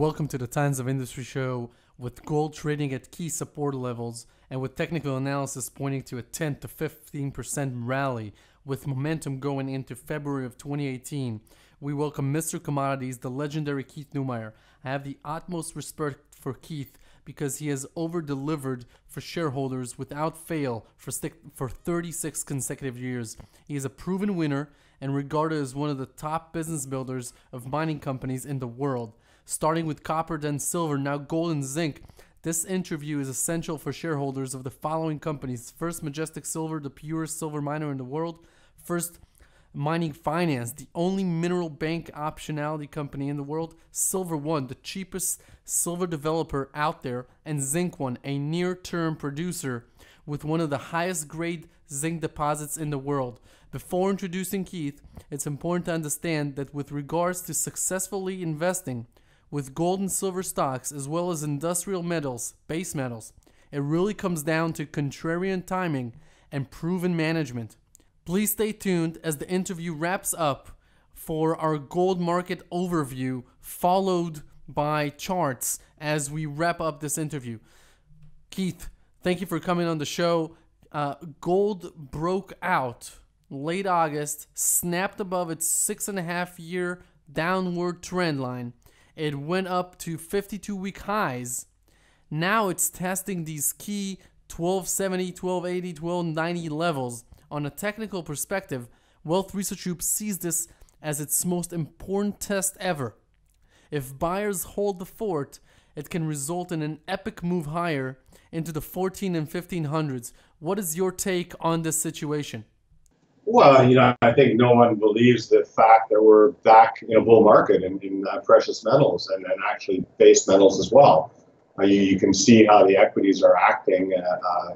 welcome to the Times of Industry show with gold trading at key support levels and with technical analysis pointing to a 10 to 15% rally with momentum going into February of 2018. We welcome Mr. Commodities, the legendary Keith Neumeyer. I have the utmost respect for Keith because he has over-delivered for shareholders without fail for 36 consecutive years. He is a proven winner and regarded as one of the top business builders of mining companies in the world. Starting with copper, then silver, now gold and zinc. This interview is essential for shareholders of the following companies. First Majestic Silver, the purest silver miner in the world. First Mining Finance, the only mineral bank optionality company in the world. SilverOne, the cheapest silver developer out there. And ZincOne, a near-term producer with one of the highest grade zinc deposits in the world. Before introducing Keith, it's important to understand that with regards to successfully investing with gold and silver stocks as well as industrial metals, base metals, it really comes down to contrarian timing and proven management. Please stay tuned as the interview wraps up for our gold market overview, followed by charts as we wrap up this interview. Keith, thank you for coming on the show. Gold broke out late August, snapped above its 6.5-year downward trend line. It went up to 52-week highs. Now it's testing these key 1270, 1280, 1290 levels. On a technical perspective, Wealth Research Group sees this as its most important test ever. If buyers hold the fort, it can result in an epic move higher into the 14 and 1500s. What is your take on this situation? Well, I think no one believes the fact that we're back in a bull market in precious metals and actually base metals as well. You can see how the equities are acting.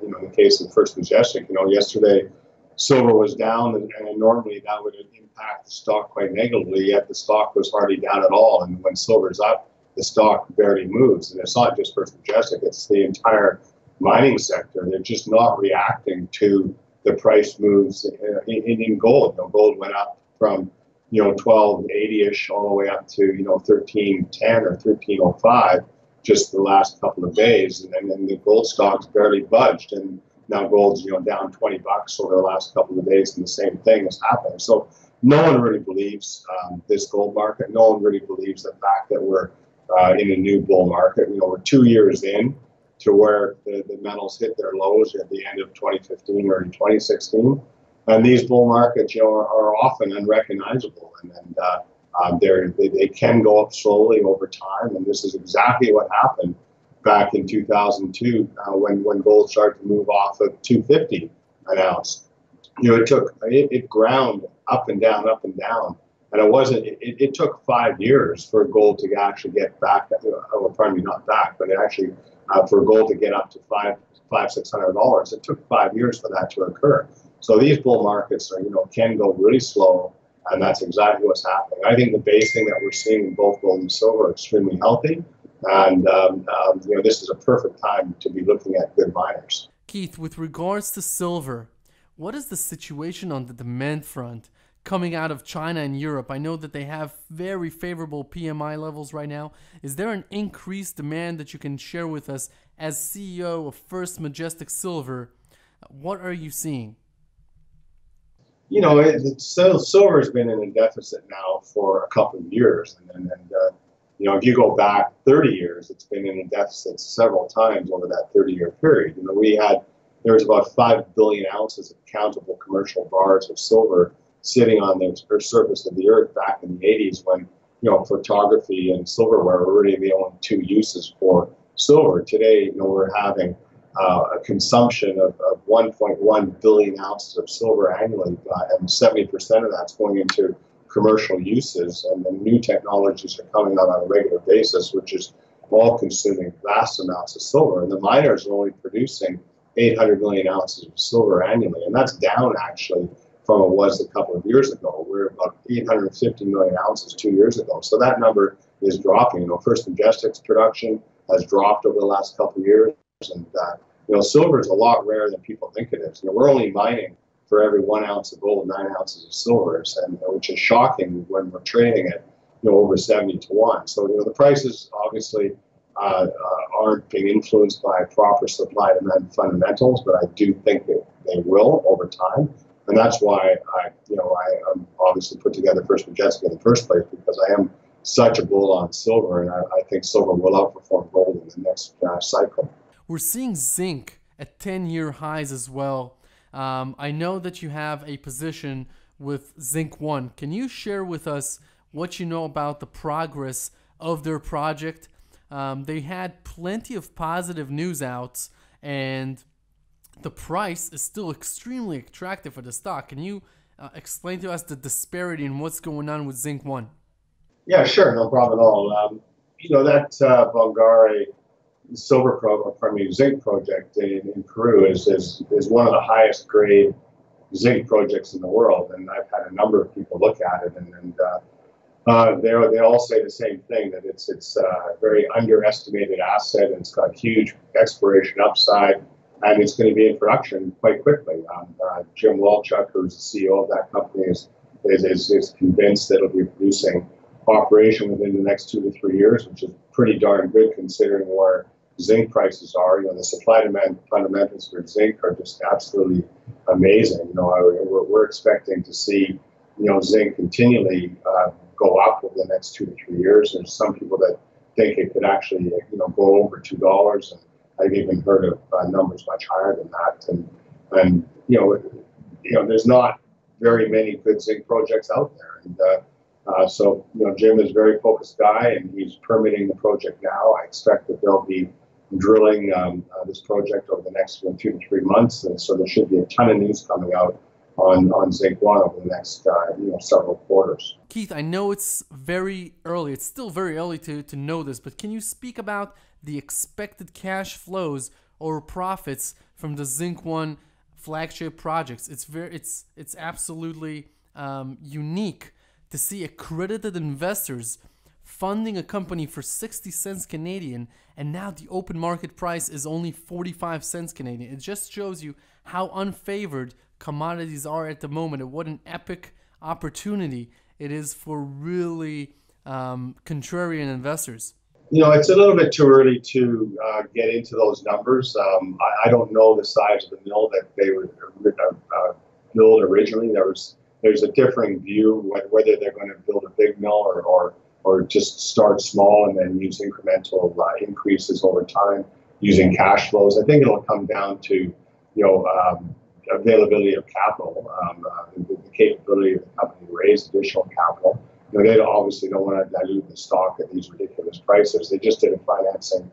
In the case of First Majestic, yesterday silver was down, and normally that would impact the stock quite negatively. Yet the stock was hardly down at all, and when silver's up, the stock barely moves. And it's not just First Majestic; it's the entire mining sector. They're just not reacting to the price moves in gold. Gold went up from 1280-ish all the way up to 1310 or 1305 just the last couple of days, and then the gold stocks barely budged, and now gold's down $20 over the last couple of days, and the same thing has happened. So no one really believes this gold market. No one really believes the fact that we're in a new bull market. We're 2 years in to where the metals hit their lows at the end of 2015 or in 2016. And these bull markets, are often unrecognizable, and they can go up slowly over time. And this is exactly what happened back in 2002 when gold started to move off of 250 an ounce. It ground up and down, and it took 5 years for gold to actually get back. Well, pardon me, not back, but it actually for gold to get up to $500-$600. It took 5 years for that to occur. So these bull markets can go really slow, and that's exactly what's happening. I think the basing that we're seeing in both gold and silver are extremely healthy, and this is a perfect time to be looking at good miners. Keith, with regards to silver, what is the situation on the demand front coming out of China and Europe? I know that they have very favorable PMI levels right now. Is there an increased demand that you can share with us as CEO of First Majestic Silver? What are you seeing? Silver has been in a deficit now for a couple of years, and if you go back 30 years, it's been in a deficit several times over that 30-year period. There was about 5 billion ounces of countable commercial bars of silver sitting on the surface of the earth back in the 80s when, photography and silverware were really the only two uses for silver. Today, we're having a consumption of 1.1 billion ounces of silver annually, and 70% of that's going into commercial uses, and the new technologies are coming out on a regular basis, which is all consuming vast amounts of silver. And the miners are only producing 800 million ounces of silver annually, and that's down actually from what it was a couple of years ago. We were about 850 million ounces 2 years ago. So that number is dropping. First Majestic's production has dropped over the last couple of years, and silver is a lot rarer than people think it is. We're only mining for every 1 ounce of gold, 9 ounces of silver, and which is shocking when we're trading at over 70 to 1. So the prices obviously aren't being influenced by proper supply demand fundamentals, but I do think that they will over time. And that's why I obviously put together First Majestic in the first place, because I am such a bull on silver, and I think silver will outperform gold in the next cycle. We're seeing zinc at 10-year highs as well. I know that you have a position with SilverOne. Can you share with us what you know about the progress of their project? They had plenty of positive news out, and the price is still extremely attractive for the stock. Can you explain to us the disparity in what's going on with SilverOne? Yeah, sure, no problem at all. That Bogart zinc project in Peru is one of the highest grade zinc projects in the world, and I've had a number of people look at it, and they all say the same thing, that it's a very underestimated asset, and it's got huge exploration upside, and it's going to be in production quite quickly. Jim Walchuk, who's the CEO of that company, is convinced that it'll be producing operation within the next 2 to 3 years, which is pretty darn good considering where zinc prices are. The supply demand fundamentals for zinc are just absolutely amazing. We're expecting to see zinc continually go up over the next 2 to 3 years. There's some people that think it could actually go over $2, and I've even heard of numbers much higher than that. And there's not very many good zinc projects out there, and so Jim is a very focused guy, and he's permitting the project now. I expect that they'll be drilling this project over the next 2 to 3 months, and so there should be a ton of news coming out on SilverOne over the next several quarters. Keith, I know it's very early. It's still very early to know this, but can you speak about the expected cash flows or profits from the SilverOne flagship projects? It's absolutely unique to see accredited investors funding a company for 60 cents Canadian, and now the open market price is only 45 cents Canadian. It just shows you how unfavored commodities are at the moment, and what an epic opportunity it is for really contrarian investors. It's a little bit too early to get into those numbers. I don't know the size of the mill that they would build originally. There's a differing view whether they're going to build a big mill or just start small and then use incremental increases over time using cash flows. I think it'll come down to availability of capital, the capability of the company to raise additional capital. They obviously don't want to dilute the stock at these ridiculous prices. They just did a financing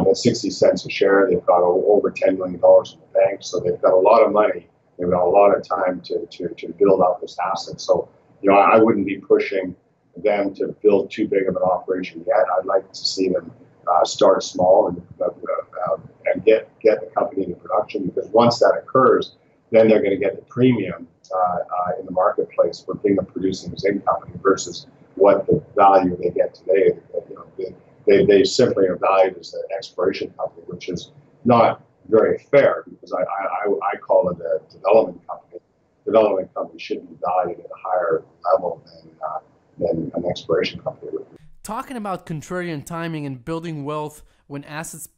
at 60 cents a share. They've got over $10 million in the bank, so they've got a lot of money. They've got a lot of time to build out this asset. So, I wouldn't be pushing them to build too big of an operation yet. I'd like to see them start small and get the company into production, because once that occurs, then they're going to get the premium in the marketplace for being a producing zinc company versus what the value they get today. They simply are valued as an exploration company, which is not very fair, because I call it a development company. Development company should be valued at a higher level than an exploration company would be. Talking about contrarian timing and building wealth when asset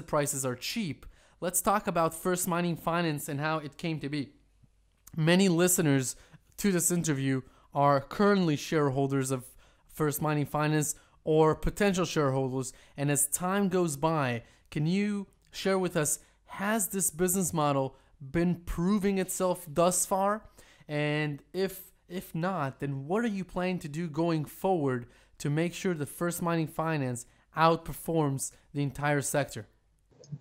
prices are cheap, let's talk about First Mining Finance and how it came to be. Many listeners to this interview are currently shareholders of First Mining Finance or potential shareholders, and as time goes by, can you share with us, has this business model been proving itself thus far? And if not, then what are you planning to do going forward to make sure that First Mining Finance outperforms the entire sector?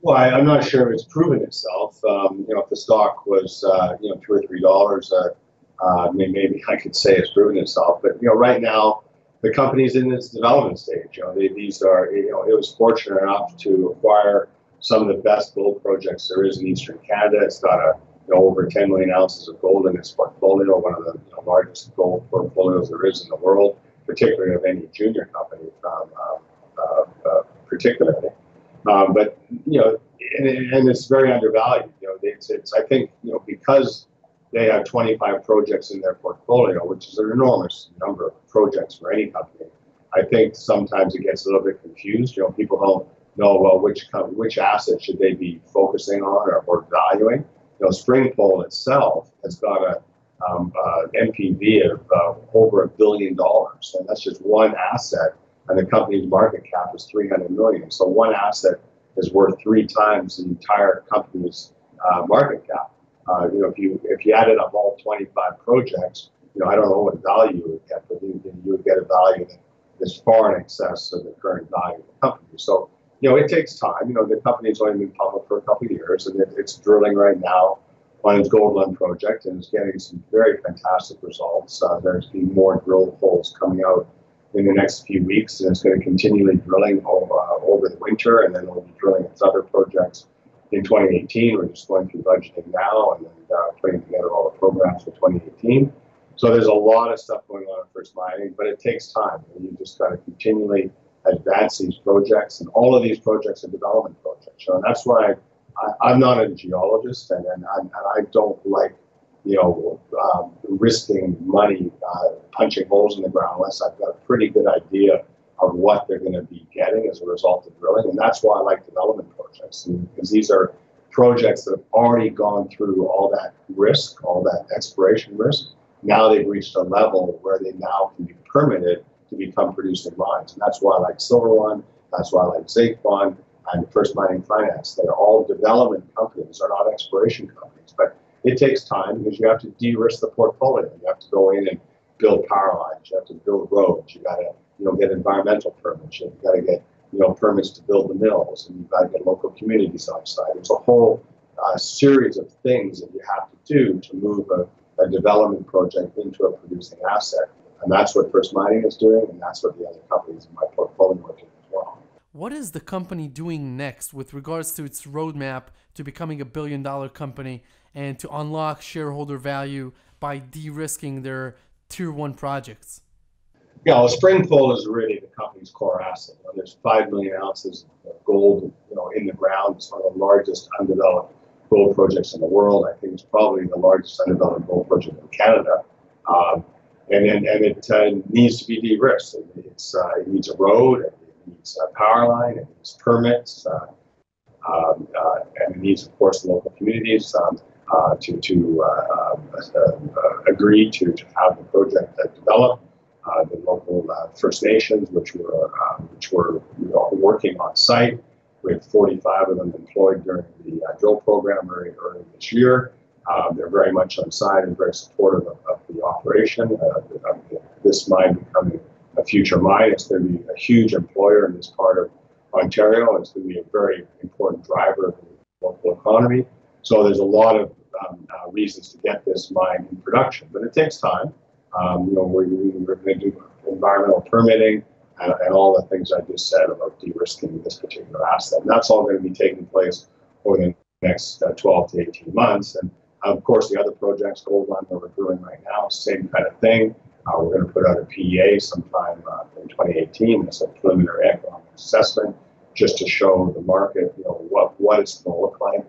Well, I'm not sure if it's proven itself. If the stock was $2 or $3, maybe I could say it's proven itself. But right now, the company's in its development stage. These are it was fortunate enough to acquire some of the best gold projects there is in Eastern Canada. It's got over 10 million ounces of gold in its portfolio, one of the largest gold portfolios there is in the world, particularly of any junior company, particularly. But and it's very undervalued. I think because they have 25 projects in their portfolio, which is an enormous number of projects for any company. I think sometimes it gets a little bit confused. People don't know, well, which asset should they be focusing on or valuing. Springpole itself has got a NPV of over $1 billion, and that's just one asset, and the company's market cap is $300 million. So one asset is worth 3 times the entire company's market cap. If you added up all 25 projects, I don't know what value you would get, but you would get a value that is far in excess of the current value of the company. So, it takes time. The company's only been public for a couple of years, and it's drilling right now on its Gold Run project, and it's getting some very fantastic results. There's been more drill holes coming out in the next few weeks, and it's going to continually drilling over the winter, and then we'll be drilling its other projects in 2018. We're just going through budgeting now and then putting together all the programs for 2018. So there's a lot of stuff going on at First Mining, but it takes time. And you just got to continually advance these projects, and all of these projects are development projects. And that's why I'm not a geologist, and I don't like risking money punching holes in the ground unless I've got a pretty good idea of what they're going to be getting as a result of drilling. And that's why I like development projects, because these are projects that have already gone through all that risk, all that exploration risk. Now they've reached a level where they now can be permitted to become producing mines. And that's why I like SilverOne, that's why I like SilverOne and First Mining Finance. They're all development companies, they're not exploration companies. But it takes time because you have to de-risk the portfolio. You have to go in and build power lines, you have to build roads, you got to get environmental permits, you've got to get permits to build the mills, and you've got to get local communities on site. It's a whole series of things that you have to do to move a development project into a producing asset. And that's what First Mining is doing, and that's what the other companies in my portfolio are doing as well. What is the company doing next with regards to its roadmap to becoming a billion-dollar company and to unlock shareholder value by de-risking their Tier 1 projects? Yeah, well, Springpole is really the company's core asset. There's 5 million ounces of gold, in the ground. It's one of the largest undeveloped gold projects in the world. I think it's probably the largest undeveloped gold project in Canada. And it needs to be de-risked. It needs a road, it needs a power line, it needs permits, and it needs, of course, the local communities to agree to have the project developed. The local First Nations, which were working on site. We had 45 of them employed during the drill program early this year. They're very much on side and very supportive of the operation, of this mine becoming a future mine. It's going to be a huge employer in this part of Ontario. It's going to be a very important driver of the local economy. So there's a lot of reasons to get this mine in production, but it takes time. We're going to do environmental permitting and all the things I just said about de-risking this particular asset. And that's all going to be taking place over the next 12 to 18 months. And of course, the other projects, Gold Run, that we're doing right now, same kind of thing. We're going to put out a PEA sometime in 2018. It's a preliminary economic assessment just to show the market, what it's going to look like,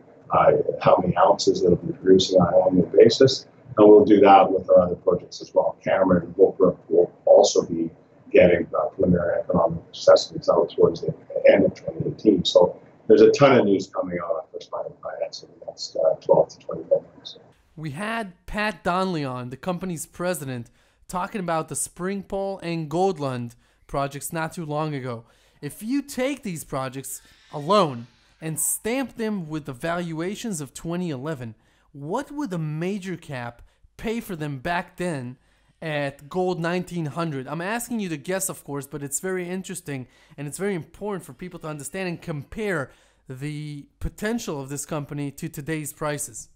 how many ounces it'll be producing on an annual basis. And we'll do that with our other projects as well. Cameron and Bogart will also be getting preliminary economic assessments out towards the end of 2018. So there's a ton of news coming out on First Mining Finance in the next 12 to 24 months. We had Pat Donnelly on, the company's president, talking about the Springpole and Goldlund projects not too long ago. If you take these projects alone and stamp them with the valuations of 2011, what would a major cap pay for them back then at gold 1900? I'm asking you to guess, of course, but it's very interesting and it's very important for people to understand and compare the potential of this company to today's prices.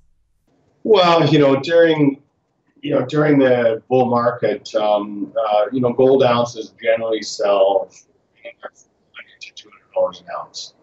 Well, during the bull market, gold ounces generally sell $100 to $200 an ounce.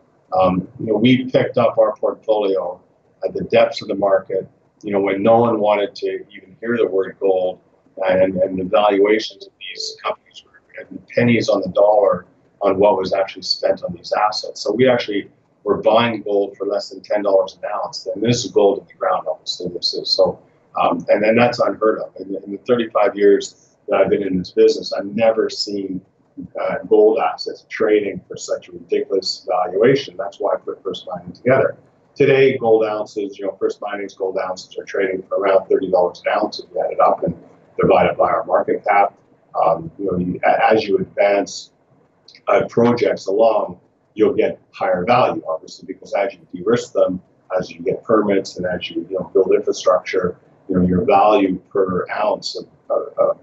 We picked up our portfolio at the depths of the market, when no one wanted to even hear the word gold, and the valuations of these companies were pennies on the dollar on what was actually spent on these assets. So we actually were buying gold for less than $10 an ounce. And this is gold in the ground, obviously. So And then that's unheard of. In the 35 years that I've been in this business, I've never seen gold assets trading for such a ridiculous valuation. That's why I put First Mining together. Today, gold ounces, First Mining's gold ounces are trading for around $30 an ounce if you add it up and divide it by our market cap. As you advance projects along, you'll get higher value, obviously, because as you de-risk them, as you get permits, and as you build infrastructure, your value per ounce of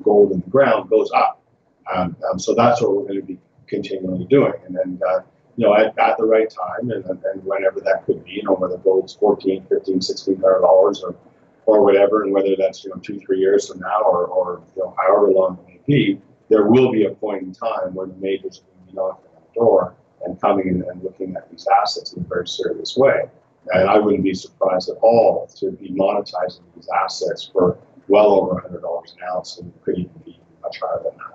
gold in the ground goes up. So that's what we're going to be continually doing. And then, at the right time, and whenever that could be, whether gold's $1,400, $1,500, $1,600 or whatever, and whether that's 2-3 years from now or however long it may be, there will be a point in time where the majors are going to be knocking on the door and coming in and looking at these assets in a very serious way. And I wouldn't be surprised at all to be monetizing these assets for well over $100 an ounce, and it could even be much higher than that.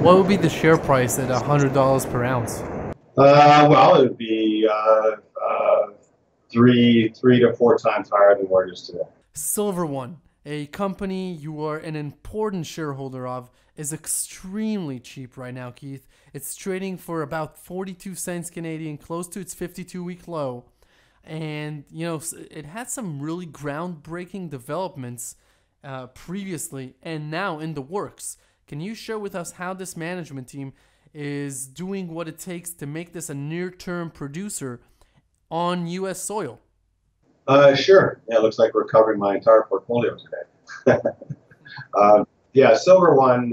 What would be the share price at $100 per ounce? Well, it would be 3 to 4 times higher than where it is today. SilverOne, a company you are an important shareholder of, is extremely cheap right now, Keith. It's trading for about 42 cents Canadian, close to its 52-week low. And, it had some really groundbreaking developments previously and now in the works. Can you share with us how this management team is doing what it takes to make this a near-term producer on U.S. soil? Sure. Yeah, it looks like we're covering my entire portfolio today. SilverOne,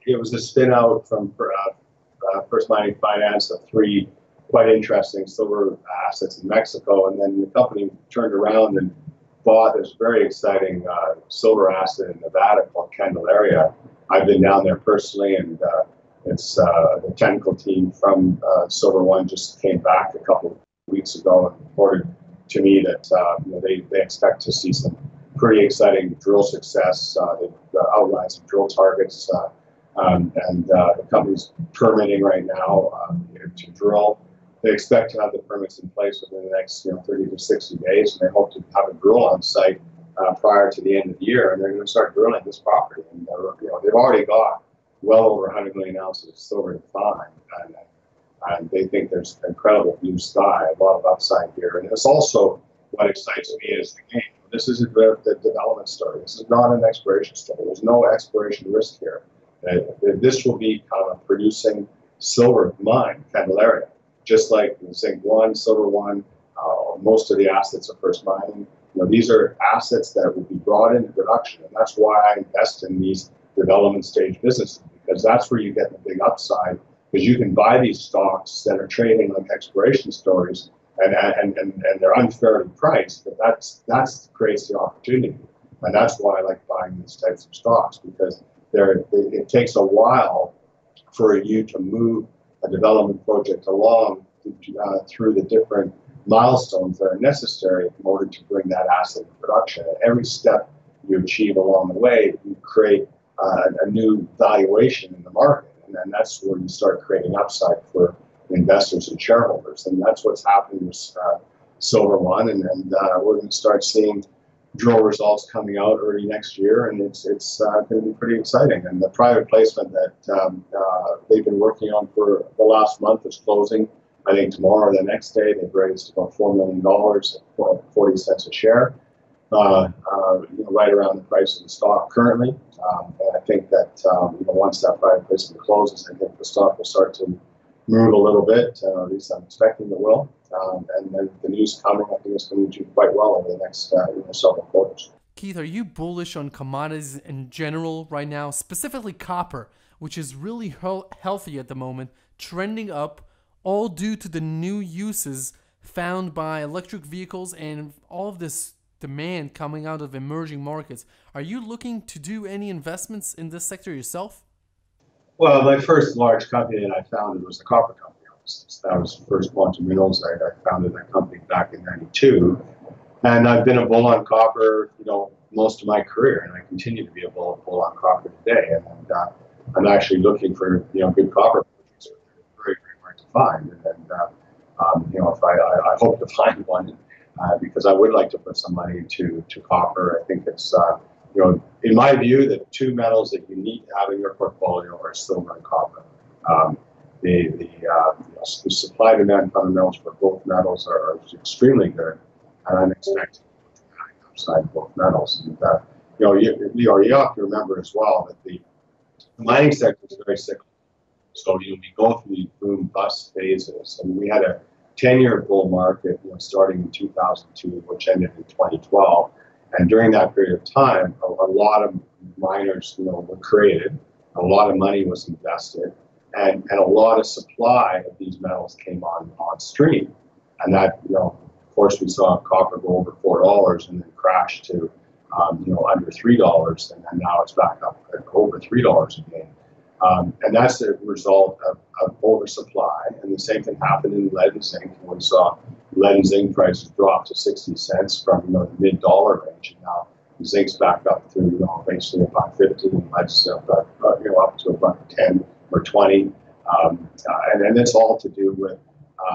it was a spin-out from First Mining Finance of 3 quite interesting silver assets in Mexico, and then the company turned around and bought this very exciting silver asset in Nevada called Candelaria. I've been down there personally, and it's the technical team from SilverOne just came back a couple of weeks ago and reported to me that they expect to see some pretty exciting drill success. They've outlined some drill targets, and the company's permitting right now to drill. They expect to have the permits in place within the next 30 to 60 days, and they hope to have a drill on site prior to the end of the year, and they're going to start drilling this property. And they've already got well over 100 million ounces of silver to find, and they think there's incredible blue sky, a lot of upside here. And it's also what excites me is the game. This is the development story. This is not an exploration story. There's no exploration risk here. This will become a producing silver mine, Candelaria. Just like Zinc One, Silver One, most of the assets of First Mining, these are assets that will be brought into production, and that's why I invest in these development stage businesses, because that's where you get the big upside. Because you can buy these stocks that are trading like exploration stories, and they're unfairly priced, but that's creates the opportunity, and that's why I like buying these types of stocks, because it takes a while for you to move a development project along through the different milestones that are necessary in order to bring that asset to production. And every step you achieve along the way, you create a new valuation in the market, and then that's where you start creating upside for investors and shareholders. And that's what's happening with SilverOne, and we're going to start seeing drill results coming out early next year, and it's going to be pretty exciting. And the private placement that they've been working on for the last month is closing. I think tomorrow or the next day. They've raised about $4 million at 40 cents a share, right around the price of the stock currently. And I think that once that private placement closes, I think the stock will start to move a little bit. At least I'm expecting it will. And then the news coming, I think it's going to do quite well over the next several quarters. Keith, are you bullish on commodities in general right now, specifically copper, which is really healthy at the moment, trending up, all due to the new uses found by electric vehicles and all of this demand coming out of emerging markets? Are you looking to do any investments in this sector yourself? Well, my first large company that I founded was a copper company. That was First Quantum Minerals. I founded that company back in '92, and I've been a bull on copper, most of my career, and I continue to be a bull on copper today. And I'm actually looking for good copper projects. Very, very hard to find, and if I hope to find one because I would like to put some money to copper. I think it's, in my view, the two metals that you need to have in your portfolio are silver and copper. The supply-demand fundamentals for both metals are extremely good, and I'm expecting upside of both metals. And, you have to remember as well that the mining sector is very cyclical. So we go through these boom bust phases, and we had a 10-year bull market, starting in 2002, which ended in 2012. And during that period of time, a lot of miners, were created, a lot of money was invested, and a lot of supply of these metals came on stream. And that, of course, we saw copper go over $4 and then crash to, under $3, and then now it's back up at over $3 again. And that's a result of oversupply. And the same thing happened in lead and zinc. We saw lead and zinc prices drop to 60 cents from the mid-dollar range, and now zinc's back up to basically $1.50, and lead's up to $1.10 or 20. And it's all to do with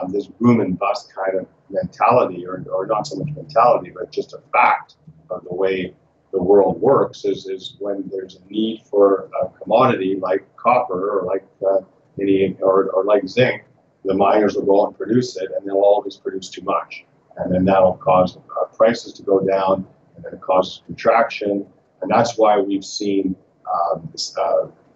this boom and bust kind of mentality, or not so much mentality, but just a fact of the way the world works is when there's a need for a commodity like copper or like or like zinc, the miners will go out and produce it, and they'll always produce too much, and then that'll cause prices to go down, and then it causes contraction, and that's why we've seen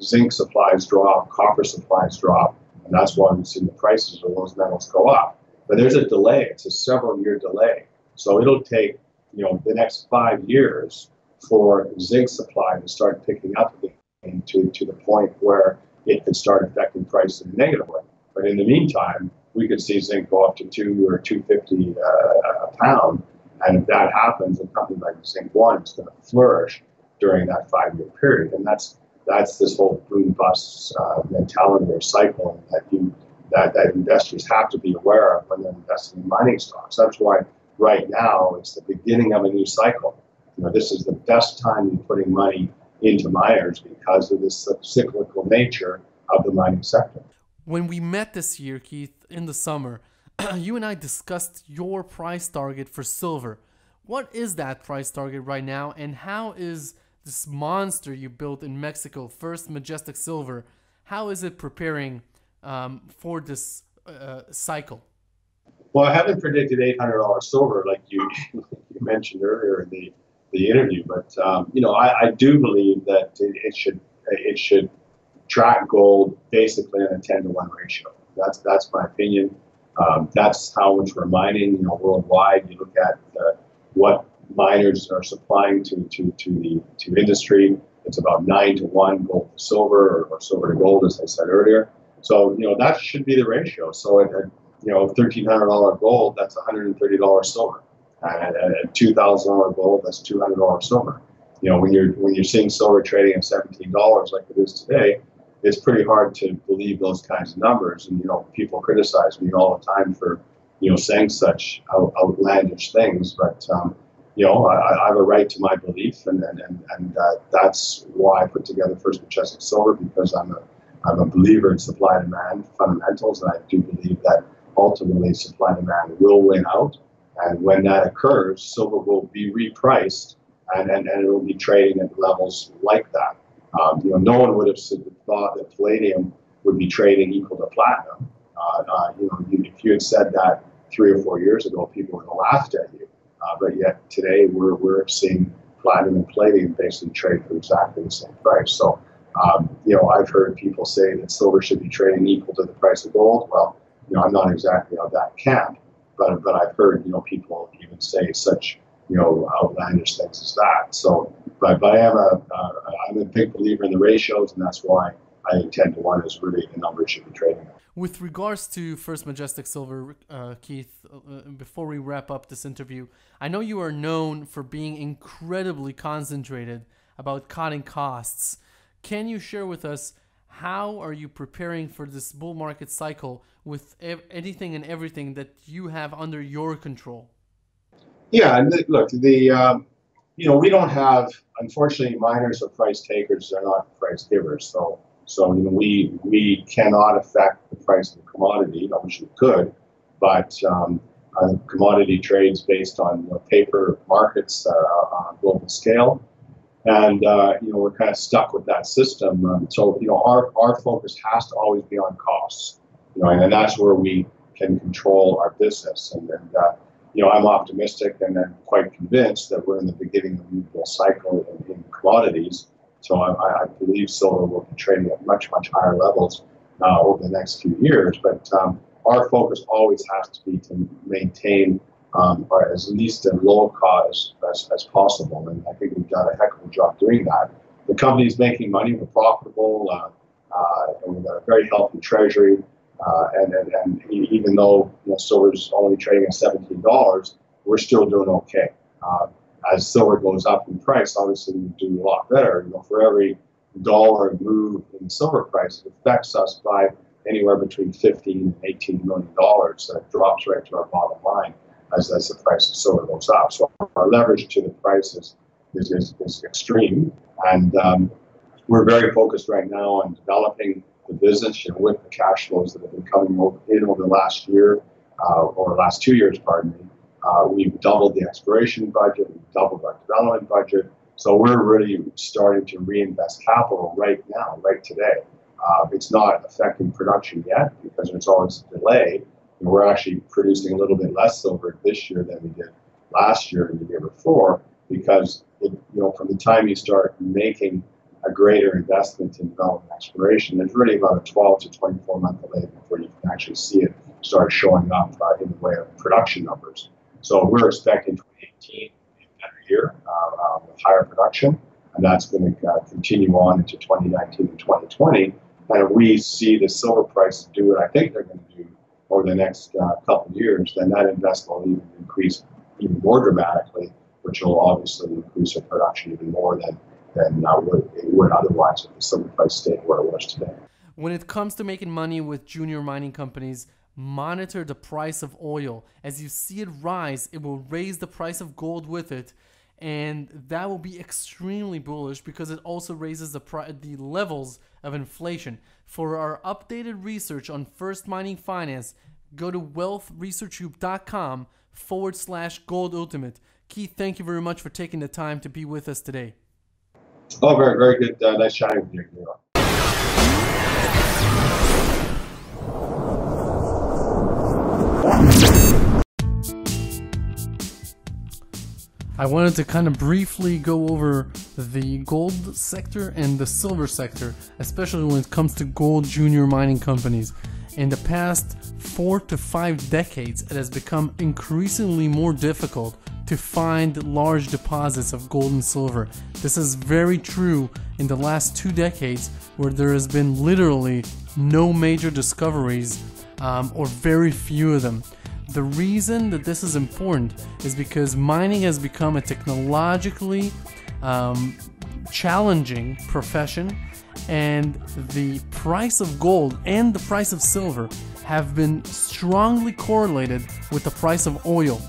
zinc supplies drop, copper supplies drop, and that's why we've seen the prices of those metals go up. But there's a delay; it's a several-year delay, so it'll take the next 5 years for zinc supply to start picking up again to the point where it could start affecting prices in a negative way. But in the meantime, we could see zinc go up to $2 or $2.50 a pound, and if that happens, a company like SilverOne is going to flourish during that 5-year period. And that's this whole boom bust mentality or cycle that investors have to be aware of when they're investing in mining stocks. That's why right now it's the beginning of a new cycle. This is the best time to be putting money into miners because of this cyclical nature of the mining sector. When we met this year, Keith, in the summer, you and I discussed your price target for silver. What is that price target right now, and how is this monster you built in Mexico, First Majestic Silver, how is it preparing for this cycle? Well, I haven't predicted $800 silver like you mentioned earlier in the interview, but I do believe that it should track gold basically on a 10-to-1 ratio. That's my opinion. That's how much we're mining, worldwide. You look at what miners are supplying to industry. It's about 9-to-1 gold to silver, or silver to gold, as I said earlier. So that should be the ratio. So at $1,300 gold, that's $130 silver. And at $2,000 gold, that's $200 silver. When you're seeing silver trading at $17 like it is today, it's pretty hard to believe those kinds of numbers. And people criticize me all the time for saying such outlandish things. But I have a right to my belief, and that's why I put together First Majestic Silver, because I'm a believer in supply demand fundamentals, and I do believe that ultimately supply demand will win out. And when that occurs, silver will be repriced, and it will be trading at levels like that. No one would have thought that palladium would be trading equal to platinum. If you had said that 3 or 4 years ago, people would have laughed at you. But yet today, we're seeing platinum and palladium basically trade for exactly the same price. So, I've heard people say that silver should be trading equal to the price of gold. Well, I'm not exactly of that camp. But I've heard people even say such outlandish things as that. So, but I'm a big believer in the ratios, and that's why I think 10-to-1 is really the number it should be trading at. With regards to First Majestic Silver, Keith, before we wrap up this interview, I know you are known for being incredibly concentrated about cutting costs. Can you share with us how are you preparing for this bull market cycle with anything and everything that you have under your control? Yeah, look, we don't have, unfortunately, miners are price takers, they're not price givers. So we cannot affect the price of the commodity. I wish we could, but commodity trades based on paper markets on a global scale. And, we're kind of stuck with that system. So, our focus has to always be on costs, and that's where we can control our business. And I'm optimistic and I'm quite convinced that we're in the beginning of a new bull cycle in commodities. So I believe silver will be trading at much, much higher levels over the next few years. But our focus always has to be to maintain or as least a low cost as possible. And I think we've done a heck of a job doing that. The company's making money, we're profitable, and we've got a very healthy treasury. And even though silver's only trading at $17, we're still doing okay. As silver goes up in price, obviously we do a lot better. For every dollar move in silver price, it affects us by anywhere between $15 and $18 million. That drops right to our bottom line as the price of silver goes up. So our leverage to the price is extreme, and we're very focused right now on developing the business, with the cash flows that have been coming in over the last year, or last 2 years, pardon me. We've doubled the exploration budget, we've doubled our development budget. So we're really starting to reinvest capital right now, right today. It's not affecting production yet because there's always a delay. We're actually producing a little bit less silver this year than we did last year and the year before, because from the time you start making a greater investment in development exploration, there's really about a 12 to 24 month delay before you can actually see it start showing up in the way of production numbers. So we're expecting 2018 to be a better year with higher production, and that's going to continue on into 2019 and 2020. And if we see the silver price do what I think they're going to do over the next couple of years, then that investment will even increase even more dramatically, which will obviously increase our production even more than it would otherwise if the silver price stayed where it was today. When it comes to making money with junior mining companies, monitor the price of oil. As you see it rise, it will raise the price of gold with it, and that will be extremely bullish because it also raises the levels of inflation. For our updated research on First Mining Finance, go to wealthresearchgroup.com/gold ultimate. Keith, thank you very much for taking the time to be with us today. Oh, very, very good. Nice chatting with you. I wanted to kind of briefly go over the gold sector and the silver sector, especially when it comes to gold junior mining companies. In the past 4 to 5 decades, it has become increasingly more difficult to find large deposits of gold and silver. This is very true in the last 2 decades, where there has been literally no major discoveries, or very few of them. The reason that this is important is because mining has become a technologically challenging profession, and the price of gold and the price of silver have been strongly correlated with the price of oil.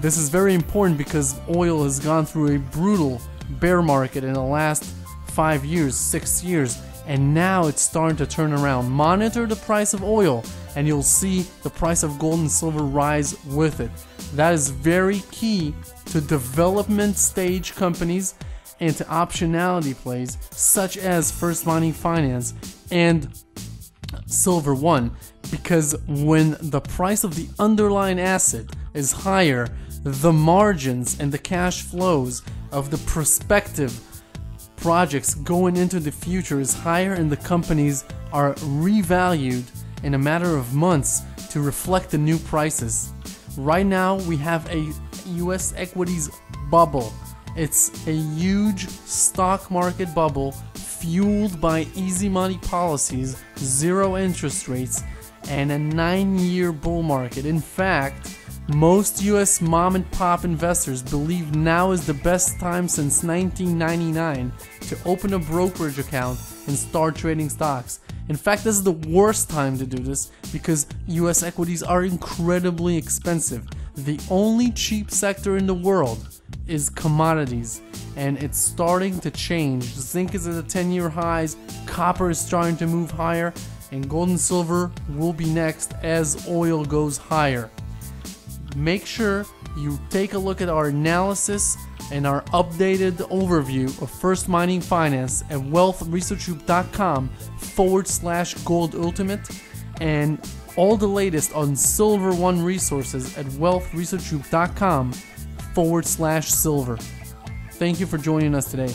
This is very important because oil has gone through a brutal bear market in the last 5 years, 6 years, and now it's starting to turn around. Monitor the price of oil and you'll see the price of gold and silver rise with it. That is very key to development stage companies and to optionality plays such as First Mining Finance and SilverOne, because when the price of the underlying asset is higher, the margins and the cash flows of the prospective projects going into the future is higher, and the companies are revalued in a matter of months to reflect the new prices. Right now we have a US equities bubble. It's a huge stock market bubble fueled by easy money policies, zero interest rates, and a 9-year bull market. In fact, most US mom and pop investors believe now is the best time since 1999 to open a brokerage account and start trading stocks. In fact, this is the worst time to do this because US equities are incredibly expensive. The only cheap sector in the world is commodities, and it's starting to change. Zinc is at the 10-year highs, copper is starting to move higher, and gold and silver will be next as oil goes higher. make sure you take a look at our analysis and our updated overview of First Mining Finance at wealthresearchgroup.com/gold ultimate, and all the latest on SilverOne resources at wealthresearchgroup.com/silver. Thank you for joining us today.